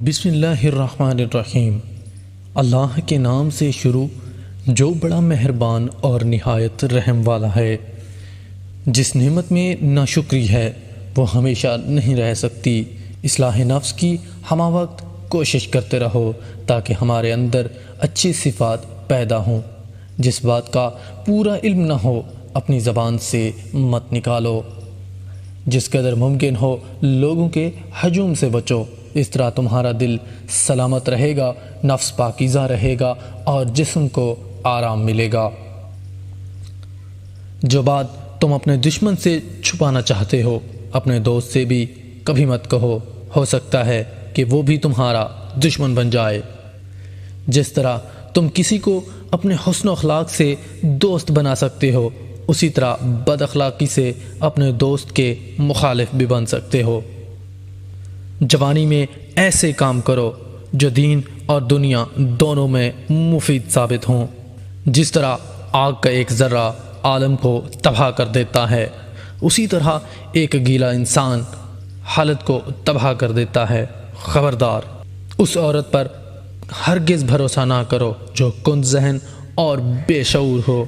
بسم اللہ الرحمن الرحیم۔ اللہ کے نام سے شروع جو بڑا مہربان اور نہایت رحم والا ہے۔ جس نعمت میں ناشکری ہے وہ ہمیشہ نہیں رہ سکتی۔ اصلاح نفس کی ہمہ وقت کوشش کرتے رہو تاکہ ہمارے اندر اچھی صفات پیدا ہوں۔ جس بات کا پورا علم نہ ہو اپنی زبان سے مت نکالو۔ جس قدر ممکن ہو لوگوں کے ہجوم سے بچو، اس طرح تمہارا دل سلامت رہے گا، نفس پاکیزہ رہے گا اور جسم کو آرام ملے گا۔ جو بات تم اپنے دشمن سے چھپانا چاہتے ہو اپنے دوست سے بھی کبھی مت کہو، ہو سکتا ہے کہ وہ بھی تمہارا دشمن بن جائے۔ جس طرح تم کسی کو اپنے حسن و اخلاق سے دوست بنا سکتے ہو، اسی طرح بد اخلاقی سے اپنے دوست کے مخالف بھی بن سکتے ہو۔ جوانی میں ایسے کام کرو جو دین اور دنیا دونوں میں مفید ثابت ہوں۔ جس طرح آگ کا ایک ذرہ عالم کو تباہ کر دیتا ہے، اسی طرح ایک گیلا انسان حالت کو تباہ کر دیتا ہے۔ خبردار، اس عورت پر ہرگز بھروسہ نہ کرو جو کند ذہن اور بے شعور ہو۔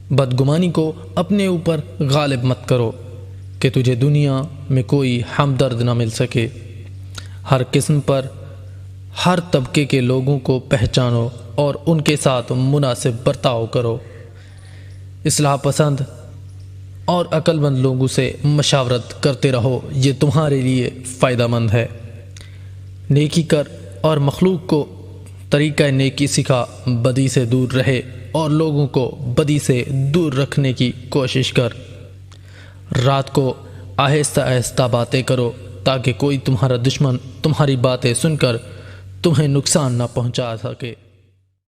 بدگمانی کو اپنے اوپر غالب مت کرو کہ تجھے دنیا میں کوئی ہمدرد نہ مل سکے۔ ہر قسم پر ہر طبقے کے لوگوں کو پہچانو اور ان کے ساتھ مناسب برتاؤ کرو۔ اصلاح پسند اور عقل مند لوگوں سے مشاورت کرتے رہو، یہ تمہارے لیے فائدہ مند ہے۔ نیکی کر اور مخلوق کو طریقہ نیکی سکھا، بدی سے دور رہے اور لوگوں کو بدی سے دور رکھنے کی کوشش کر۔ رات کو آہستہ آہستہ باتیں کرو تاکہ کوئی تمہارا دشمن تمہاری باتیں سن کر تمہیں نقصان نہ پہنچا سکے۔